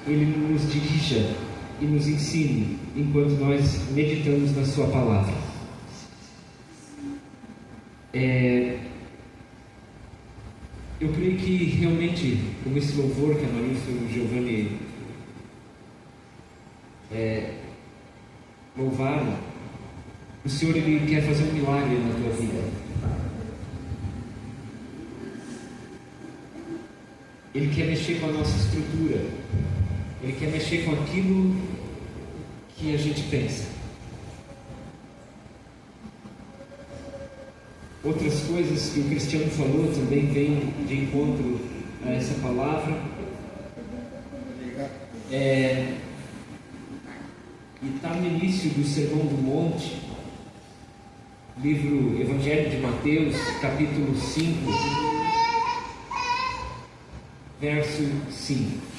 Ele nos dirija e nos ensine enquanto nós meditamos na Sua palavra. Eu creio que realmente, como esse louvor que a Marisa e o Giovanni louvaram, o Senhor Ele quer fazer um milagre na tua vida. Ele quer mexer com a nossa estrutura. Ele quer mexer com aquilo que a gente pensa. Outras coisas que o Cristiano falou também vêm de encontro a essa palavra. E está no início do Sermão do Monte, livro Evangelho de Mateus, capítulo 5, verso 5.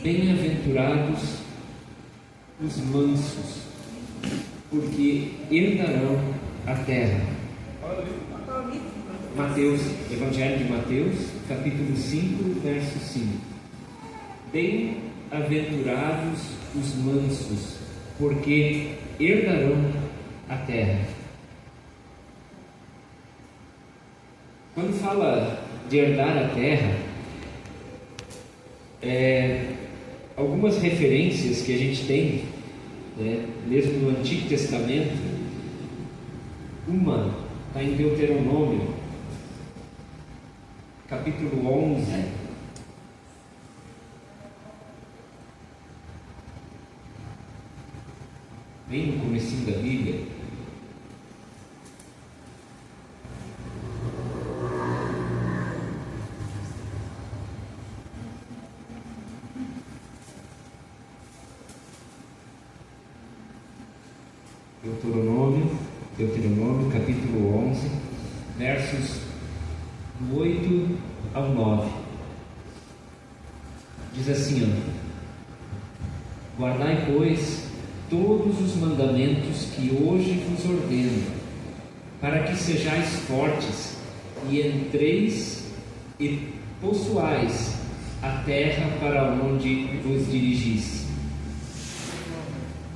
Bem-aventurados os mansos, porque herdarão a terra. Mateus, Evangelho de Mateus, capítulo 5, verso 5. Bem-aventurados os mansos, porque herdarão a terra. Quando fala de herdar a terra, algumas referências que a gente tem, mesmo no Antigo Testamento, uma está em Deuteronômio, capítulo 11, bem no comecinho da Bíblia. Deuteronômio capítulo 11, versos 8 ao 9. Diz assim: guardai, pois, todos os mandamentos que hoje vos ordeno, para que sejais fortes e entreis e possuais a terra para onde vos dirigis,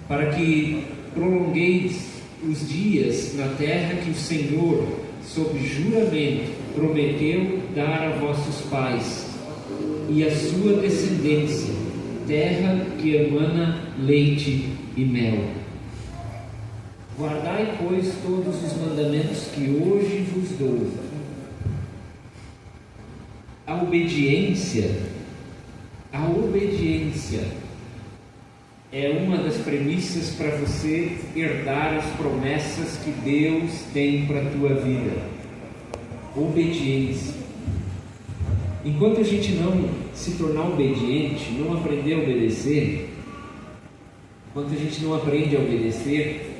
para que prolongueis os dias na terra que o Senhor, sob juramento, prometeu dar a vossos pais, e a sua descendência, terra que emana leite e mel. Guardai, pois, todos os mandamentos que hoje vos dou. A obediência é uma das premissas para você herdar as promessas que Deus tem para a tua vida. Obediência. Enquanto a gente não se tornar obediente, não aprender a obedecer, enquanto a gente não aprende a obedecer,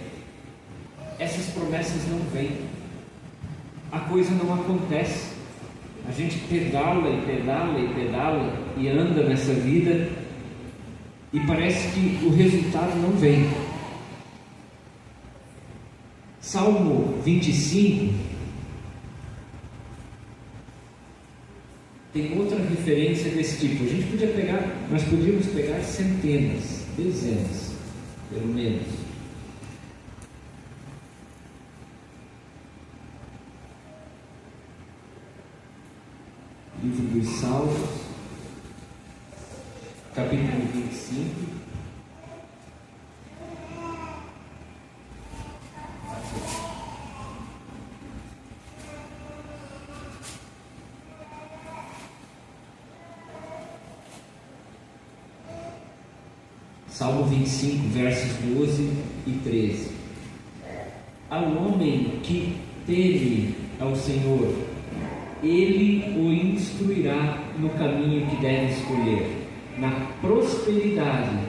essas promessas não vêm. A coisa não acontece. A gente pedala e pedala e pedala e anda nessa vida, e parece que o resultado não vem. Salmo 25 tem outra referência desse tipo. Nós podíamos pegar centenas, dezenas, pelo menos. Livro dos Salmos, capítulo 25. Salmo 25, versos 12 e 13. Ao homem que teme ao Senhor, Ele o instruirá no caminho que deve escolher. Na prosperidade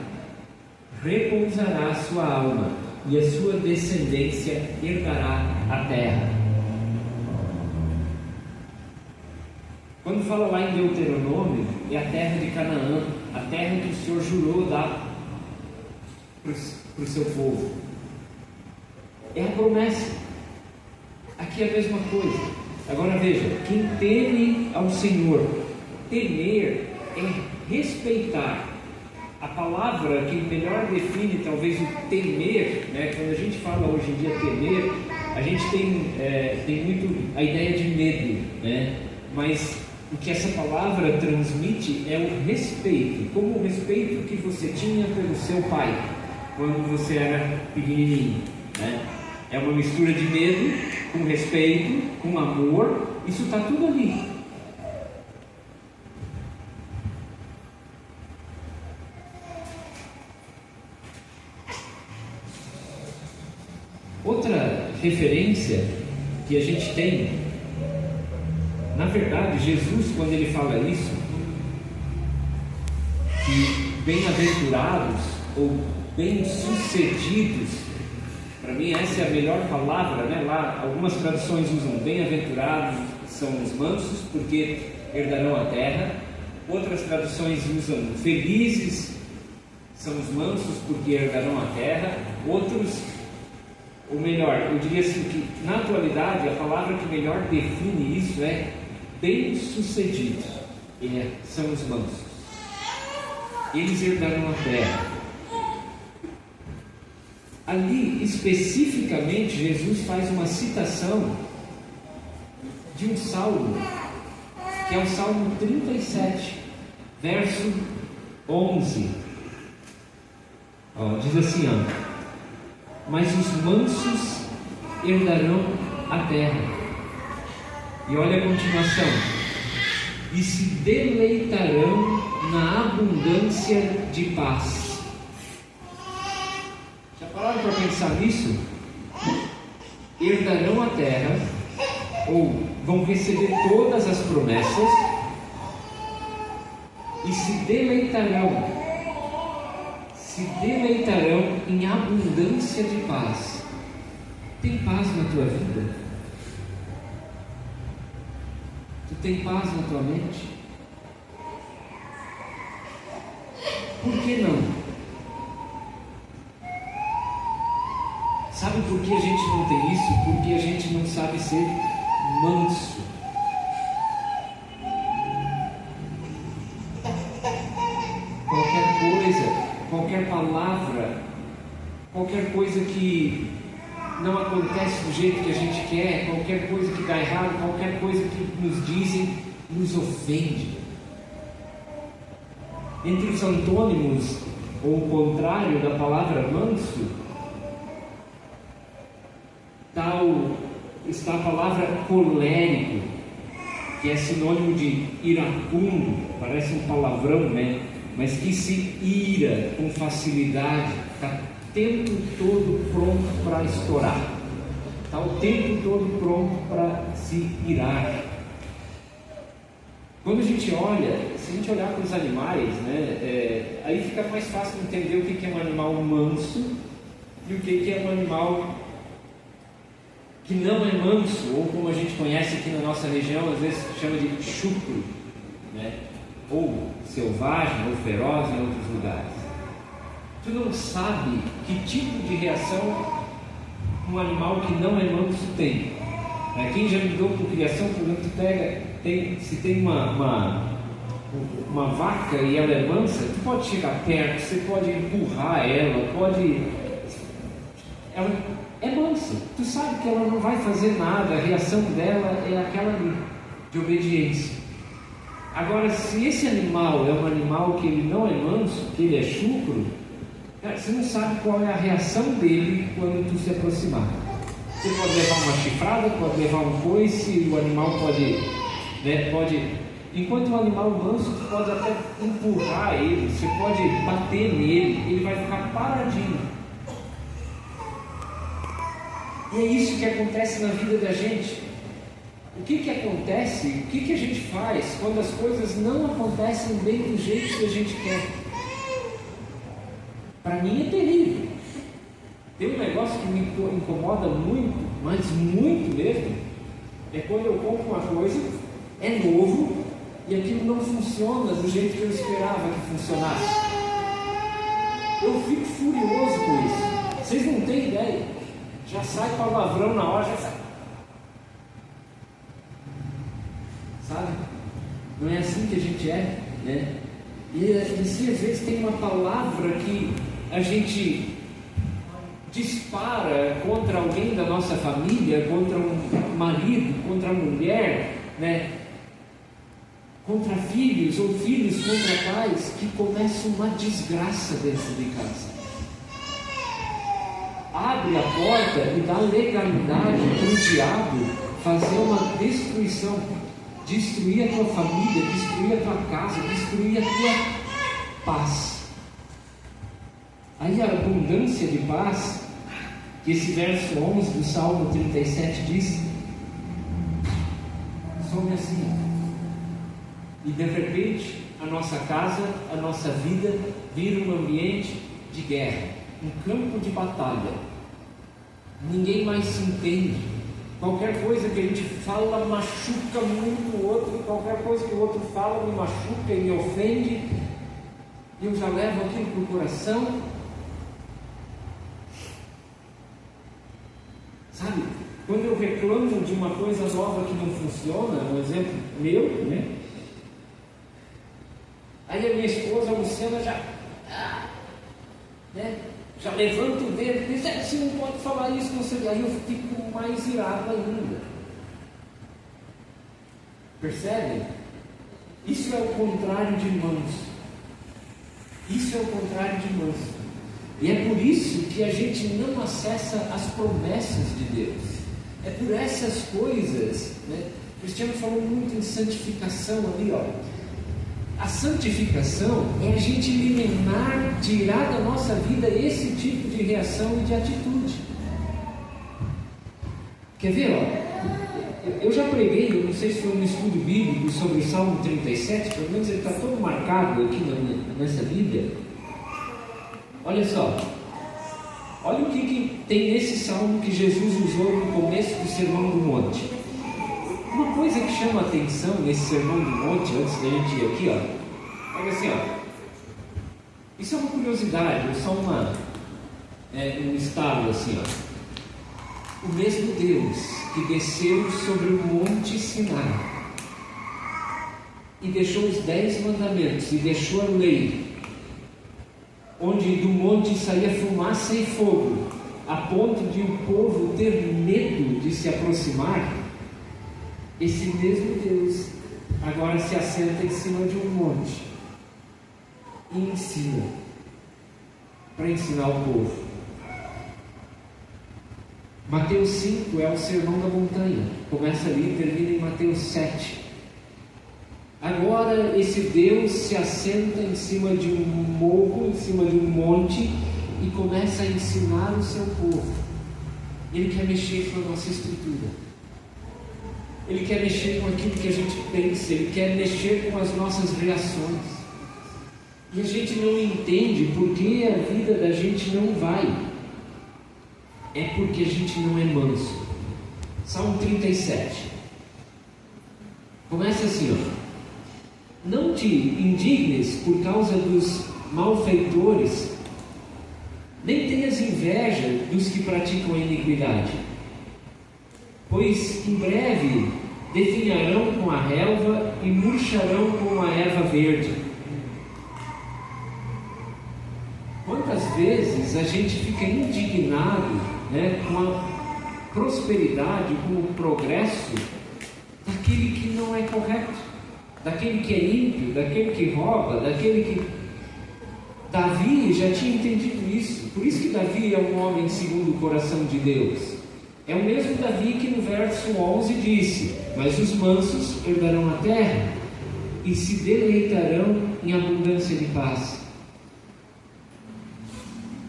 repousará a sua alma, e a sua descendência herdará a terra. Quando fala lá em Deuteronômio, é a terra de Canaã, a terra que o Senhor jurou dar para o seu povo. É a promessa. Aqui é a mesma coisa. Agora veja, quem teme ao Senhor, temer é respeitar. A palavra que melhor define talvez o temer, né? Quando a gente fala hoje em dia temer, a gente tem muito a ideia de medo, né? Mas o que essa palavra transmite é o respeito, como o respeito que você tinha pelo seu pai quando você era pequenininho, né? É uma mistura de medo com respeito, com amor, isso está tudo ali. Outra referência que a gente tem, na verdade, Jesus, quando ele fala isso, que bem-aventurados ou bem-sucedidos, para mim essa é a melhor palavra, né? Lá algumas traduções usam bem-aventurados são os mansos, porque herdarão a terra. Outras traduções usam felizes são os mansos, porque herdarão a terra. Ou melhor, eu diria assim que na atualidade a palavra que melhor define isso é bem-sucedidos, são os mansos. Eles herdarão a terra. Ali especificamente Jesus faz uma citação de um salmo, que é o Salmo 37, verso 11. Diz assim, mas os mansos herdarão a terra. E olha a continuação: e se deleitarão na abundância de paz. Já pararam para pensar nisso? Herdarão a terra, ou vão receber todas as promessas, e se deleitarão em abundância de paz. Tem paz na tua vida? Tu tem paz na tua mente? Por que não? Sabe por que a gente não tem isso? Porque a gente não sabe ser manso. Qualquer coisa, qualquer palavra, qualquer coisa que não acontece do jeito que a gente quer, qualquer coisa que dá errado, qualquer coisa que nos dizem, nos ofende. Entre os antônimos, ou o contrário da palavra manso, está a palavra colérico, que é sinônimo de iracundo, parece um palavrão, né? Mas que se ira com facilidade, está o tempo todo pronto para estourar, está o tempo todo pronto para se irar. Quando a gente olha, se a gente olhar para os animais, né, aí fica mais fácil entender o que é um animal manso e o que é um animal que não é manso, ou como a gente conhece aqui na nossa região, às vezes chama de chucro, né? Ou selvagem, ou feroz em outros lugares. Tu não sabe que tipo de reação um animal que não é manso tem. Quem já lidou com criação, por exemplo, tu pega, se tem uma vaca e ela é mansa, tu pode chegar perto, você pode empurrar ela, ela é mansa, tu sabe que ela não vai fazer nada, a reação dela é aquela ali, de obediência. Agora, se esse animal é um animal que ele não é manso, que ele é chucro, você não sabe qual é a reação dele quando tu se aproximar. Você pode levar uma chifrada, pode levar um coice, o animal pode... Enquanto um animal manso, tu pode até empurrar ele, você pode bater nele, ele vai ficar paradinho. E é isso que acontece na vida da gente. O que acontece, o que a gente faz quando as coisas não acontecem bem do jeito que a gente quer? Para mim é terrível. Tem um negócio que me incomoda muito, mas muito mesmo, é quando eu compro uma coisa, é novo, e aquilo não funciona do jeito que eu esperava que funcionasse. Eu fico furioso com isso. Vocês não têm ideia. Já sai palavrão na hora, já sai. Sabe? Não é assim que a gente é, né? E assim, às vezes tem uma palavra que a gente dispara contra alguém da nossa família, contra um marido, contra a mulher, né? Contra filhos ou filhos contra pais, que começa uma desgraça dentro de casa. Abre a porta e dá legalidade para o diabo fazer uma destruição, destruir a tua família, destruir a tua casa, destruir a tua paz. Aí a abundância de paz, que esse verso 11 do Salmo 37 diz, some assim. E de repente a nossa casa, a nossa vida vira um ambiente de guerra, um campo de batalha. Ninguém mais se entende. Qualquer coisa que a gente fala machuca muito o outro, e qualquer coisa que o outro fala me machuca e me ofende, e eu já levo aquilo para o coração. Sabe, quando eu reclamo de uma coisa nova que não funciona, um exemplo meu, né? Aí a minha esposa, a Luciana, já levanta o dedo e diz: você não pode falar isso, não sei. Aí eu fico mais irado ainda. Percebem? Isso é o contrário de manso. Isso é o contrário de manso. E é por isso que a gente não acessa as promessas de Deus. É por essas coisas, né? O Cristiano falou muito em santificação ali, ó. A santificação é a gente eliminar, tirar da nossa vida esse tipo de reação e de atitude. Quer ver, ó? Eu já preguei, eu não sei se foi um estudo bíblico sobre o Salmo 37, pelo menos ele está todo marcado aqui nessa Bíblia. Olha só, olha o que tem nesse salmo que Jesus usou no começo do Sermão do Monte. Uma coisa que chama a atenção nesse Sermão do Monte, antes da gente ir aqui, ó, olha assim, ó. Isso é uma curiosidade, é só um estado assim, ó. O mesmo Deus que desceu sobre o Monte Sinai e deixou os 10 mandamentos e deixou a lei, onde do monte saía fumaça e fogo, a ponto de o povo ter medo de se aproximar. Esse mesmo Deus agora se assenta em cima de um monte e ensina, para ensinar o povo. Mateus 5 é o sermão da montanha, começa ali e termina em Mateus 7. Agora esse Deus se assenta em cima de um morro, em cima de um monte, e começa a ensinar o seu povo. Ele quer mexer com a nossa estrutura, Ele quer mexer com aquilo que a gente pensa, Ele quer mexer com as nossas reações. E a gente não entende porque a vida da gente não vai. É porque a gente não é manso. Salmo 37 começa assim, ó. Não te indignes por causa dos malfeitores, nem tenhas inveja dos que praticam a iniquidade, pois em breve definharão com a relva e murcharão com a erva verde. Quantas vezes a gente fica indignado, né, com a prosperidade, com o progresso daquele que não é correto, daquele que é ímpio, daquele que rouba, daquele que... Davi já tinha entendido isso. Por isso que Davi é um homem segundo o coração de Deus. É o mesmo Davi que no verso 11 disse: mas os mansos herdarão a terra e se deleitarão em abundância de paz.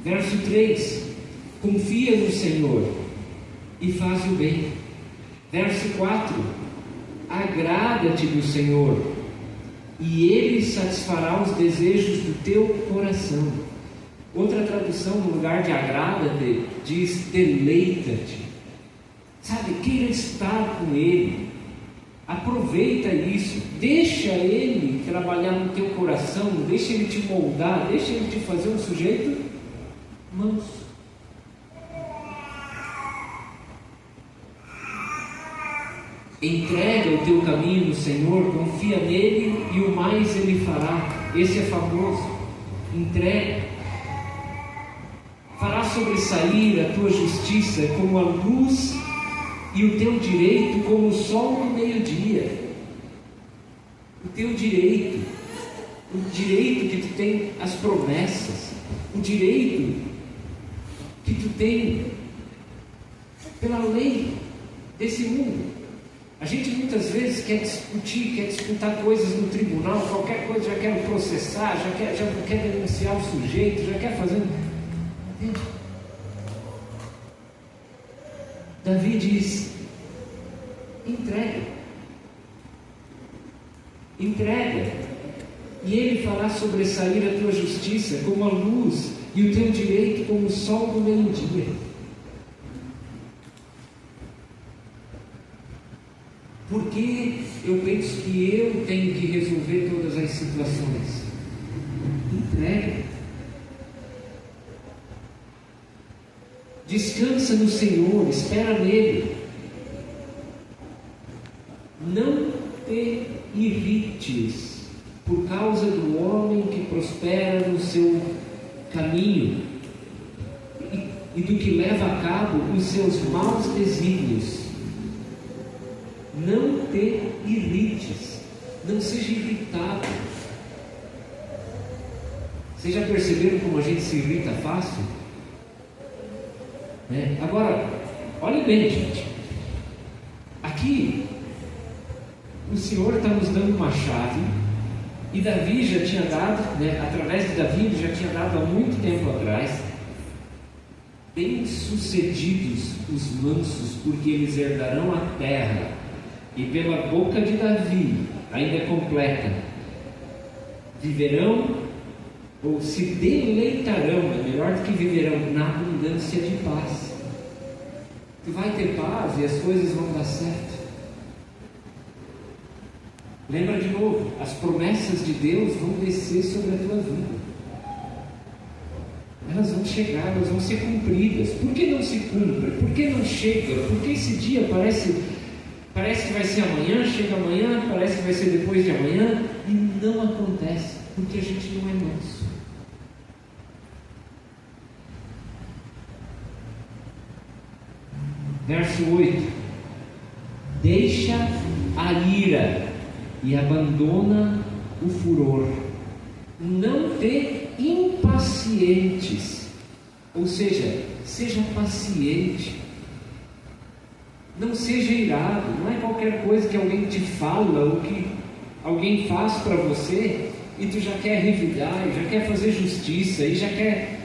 Verso 3: confia no Senhor e faz o bem. Verso 4: agrada-te do Senhor e Ele satisfará os desejos do teu coração. Outra tradução, no lugar de agrada-te, diz deleita-te. Sabe, queira estar com Ele. Aproveita isso, deixa Ele trabalhar no teu coração, deixa Ele te moldar, deixa Ele te fazer um sujeito manso. Entrega o teu caminho no Senhor, confia nele e o mais ele fará. Esse é famoso. Entrega. Fará sobressair a tua justiça como a luz e o teu direito como o sol no meio-dia. O teu direito, o direito que tu tem às promessas, o direito que tu tem pela lei desse mundo. A gente muitas vezes quer discutir, quer disputar coisas no tribunal, qualquer coisa já quer processar, já quer denunciar o sujeito, já quer fazer. Entende? Davi diz: entrega, entrega, e ele fará sobressair a tua justiça como a luz e o teu direito como o sol do meio-dia. Porque eu penso que eu tenho que resolver todas as situações. Entrega. Descansa no Senhor, espera nele. Não te irrites por causa do homem que prospera no seu caminho e do que leva a cabo os seus maus desígnios. Não te irrites, não seja irritado. Vocês já perceberam como a gente se irrita fácil? Agora, olhem bem, gente. Aqui, o Senhor está nos dando uma chave, e Davi já tinha dado, através de Davi, ele já tinha dado há muito tempo atrás. Bem-sucedidos os mansos, porque eles herdarão a terra. E pela boca de Davi, ainda completa, viverão, ou se deleitarão, é melhor do que viverão, na abundância de paz. Tu vai ter paz e as coisas vão dar certo. Lembra de novo, as promessas de Deus vão descer sobre a tua vida. Elas vão chegar, elas vão ser cumpridas. Por que não se cumpre? Por que não chega? Por que esse dia parece que vai ser amanhã, chega amanhã, parece que vai ser depois de amanhã, e não acontece, porque a gente não é manso. Verso 8: deixa a ira e abandona o furor, não te impacientes, ou seja, seja paciente. Não seja irado, não é qualquer coisa que alguém te fala ou que alguém faz para você e tu já quer revidar, e já quer fazer justiça, e já quer.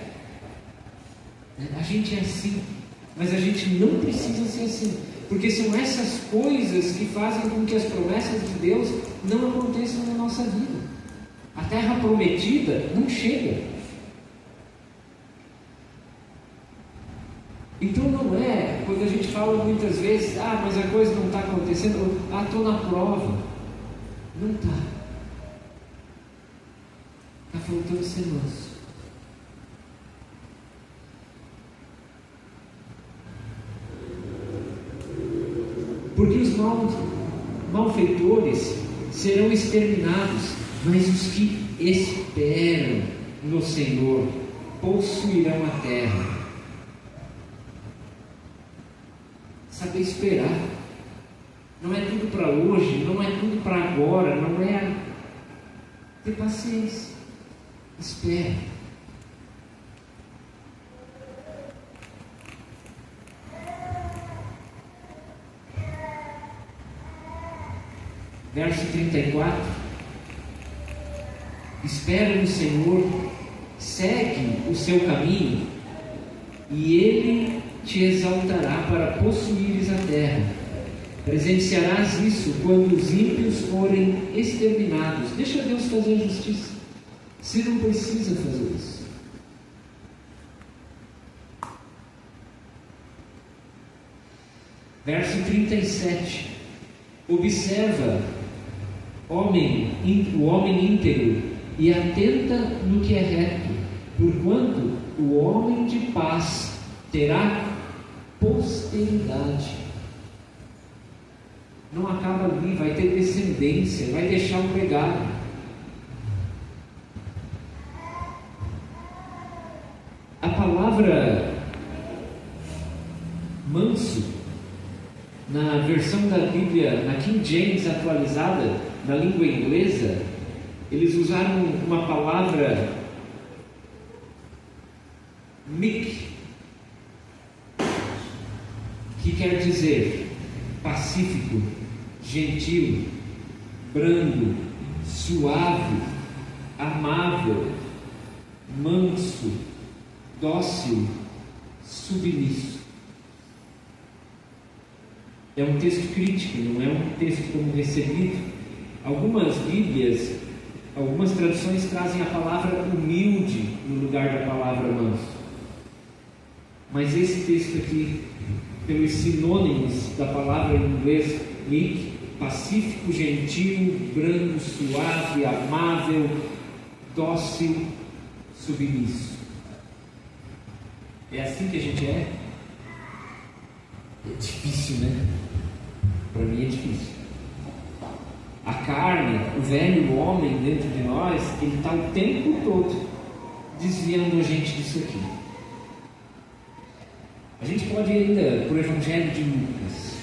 A gente é assim, mas a gente não precisa ser assim, porque são essas coisas que fazem com que as promessas de Deus não aconteçam na nossa vida. A terra prometida não chega. Então não é, quando a gente fala muitas vezes, mas a coisa não está acontecendo, estou na prova. Não está. Está faltando ser manso. Porque os malfeitores serão exterminados, mas os que esperam no Senhor possuirão a terra. Saber esperar. Não é tudo para hoje, não é tudo para agora, não é. Ter paciência. Espera. Verso 34: espera no Senhor, segue o seu caminho, e Ele te exaltará para possuires a terra. Presenciarás isso quando os ímpios forem exterminados. Deixa Deus fazer a justiça. Você não precisa fazer isso. Verso 37: observa o homem íntegro e atenta no que é reto, porquanto o homem de paz terá posteridade. não acaba ali, vai ter descendência, vai deixar um legado. A palavra manso, na versão da Bíblia, na King James atualizada, na língua inglesa, eles usaram uma palavra meek, que quer dizer pacífico, gentil, brando, suave, amável, manso, dócil, submisso. É um texto crítico, não é um texto como recebido. Algumas Bíblias, algumas traduções trazem a palavra humilde no lugar da palavra manso. Mas esse texto aqui, pelos sinônimos da palavra em inglês, meek, pacífico, gentil, brando, suave, amável, dócil, submisso. É assim que a gente é? É difícil, né? Para mim é difícil. A carne, o velho homem dentro de nós, ele está o tempo todo desviando a gente disso aqui. A gente pode ir ainda para o Evangelho de Lucas,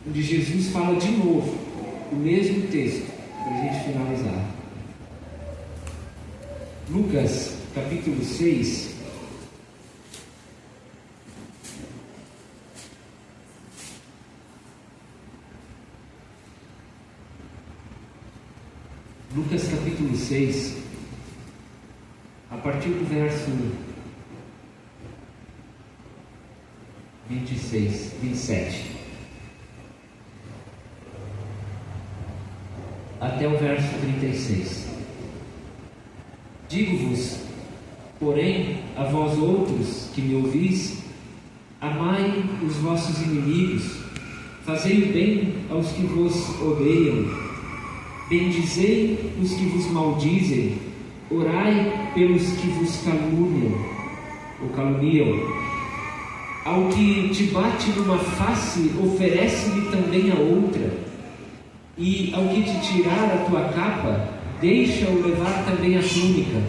onde Jesus fala de novo o mesmo texto, para a gente finalizar. Lucas, capítulo 6. Lucas, capítulo 6, a partir do verso 27, até o verso 36. Digo-vos, porém, a vós outros que me ouvis, amai os vossos inimigos, fazei o bem aos que vos odeiam, bendizei os que vos maldizem, orai pelos que vos caluniam. Ao que te bate numa face, oferece-lhe também a outra, e ao que te tirar a tua capa, deixa-o levar também a túnica.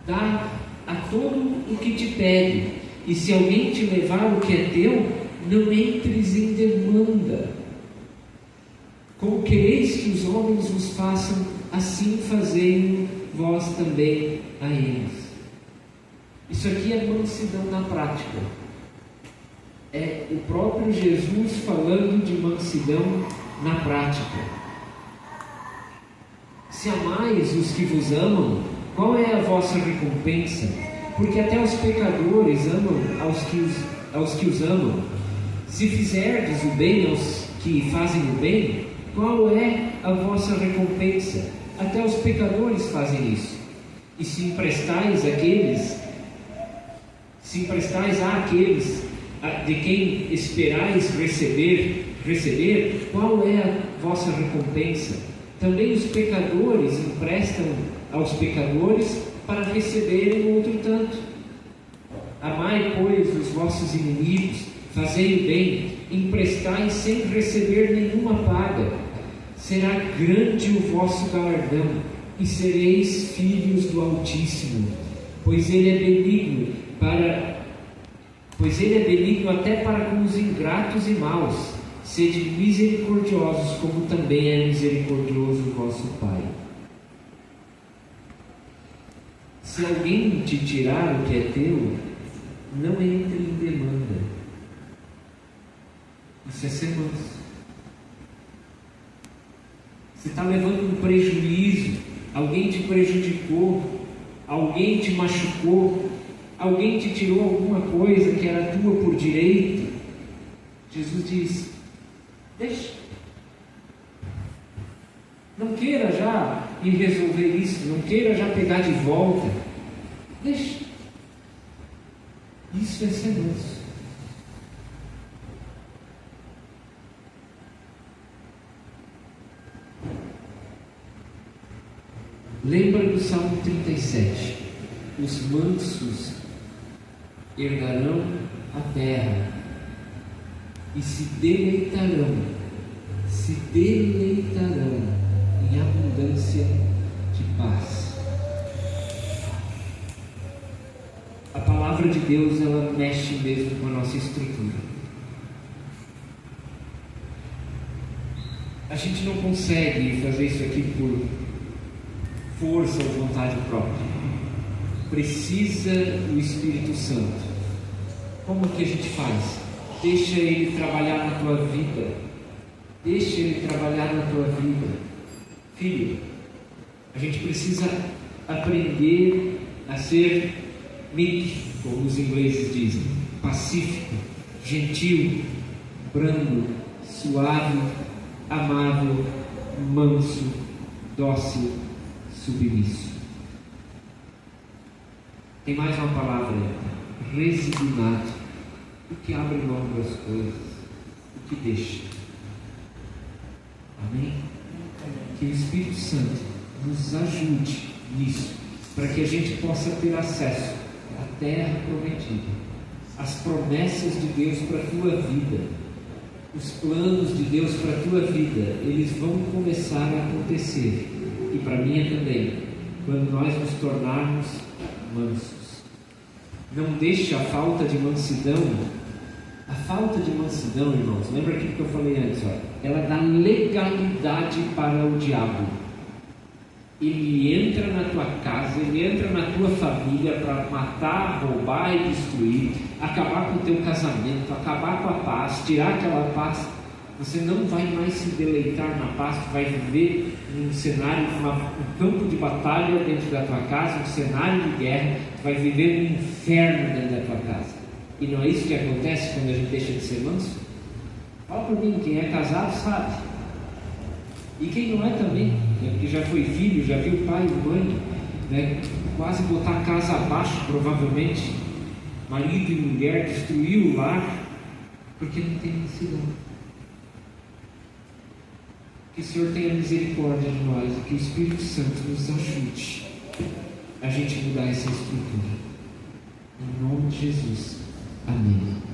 Dá a todo o que te pede, e se alguém te levar o que é teu, não entres em demanda. Como quereis que os homens vos façam, assim fazei vós também a eles. Isso aqui é mansidão na prática. É o próprio Jesus falando de mansidão na prática. Se amais os que vos amam, qual é a vossa recompensa? Porque até os pecadores amam aos que os amam. Se fizerdes o bem aos que fazem o bem, qual é a vossa recompensa? Até os pecadores fazem isso. E se emprestais àqueles de quem esperais receber, qual é a vossa recompensa? Também os pecadores emprestam aos pecadores para receberem outro tanto. Amai, pois, os vossos inimigos, fazei o bem, emprestai sem receber nenhuma paga. Será grande o vosso galardão, e sereis filhos do Altíssimo, pois ele é benigno até para com os ingratos e maus. Sede misericordiosos, como também é misericordioso o vosso Pai. Se alguém te tirar o que é teu, não entre em demanda. Isso é ser manso. Você está levando um prejuízo, alguém te prejudicou, alguém te machucou, alguém te tirou alguma coisa que era tua por direito. Jesus diz: deixa. Não queira já ir resolver isso, não queira já pegar de volta. Deixa. Isso é ser manso. Lembra do Salmo 37. Os mansos herdarão a terra e se deleitarão em abundância de paz. A palavra de Deus, ela mexe mesmo com a nossa estrutura. A gente não consegue fazer isso aqui por força ou vontade própria. Precisa do Espírito Santo. Como que a gente faz? Deixa Ele trabalhar na tua vida. Deixa Ele trabalhar na tua vida. Filho, a gente precisa aprender a ser meek, como os ingleses dizem, pacífico, gentil, brando, suave, amável, manso, dócil, submisso. Tem mais uma palavra aí: resignado. O que abre mão das coisas, o que deixa. Amém? Que o Espírito Santo nos ajude nisso, para que a gente possa ter acesso à terra prometida, às promessas de Deus para a tua vida, os planos de Deus para a tua vida, eles vão começar a acontecer, e para a minha também, quando nós nos tornarmos mansos. Não deixe a falta de mansidão. A falta de mansidão, irmãos, lembra aquilo que eu falei antes, olha, ela dá legalidade para o diabo. Ele entra na tua casa, ele entra na tua família para matar, roubar e destruir, acabar com o teu casamento, acabar com a paz, tirar aquela paz. Você não vai mais se deleitar na paz, tu vai viver num cenário, um campo de batalha dentro da tua casa, um cenário de guerra, tu vai viver num inferno dentro da tua casa. E não é isso que acontece quando a gente deixa de ser manso? Fala por mim, quem é casado sabe. E quem não é também, né? Porque já foi filho, já viu pai e mãe, né? Quase botar a casa abaixo, provavelmente. Marido e mulher, destruiu o lar, porque não tem mansidão. Que o Senhor tenha misericórdia de nós e que o Espírito Santo nos ajude a gente mudar essa estrutura. Em nome de Jesus. Amém.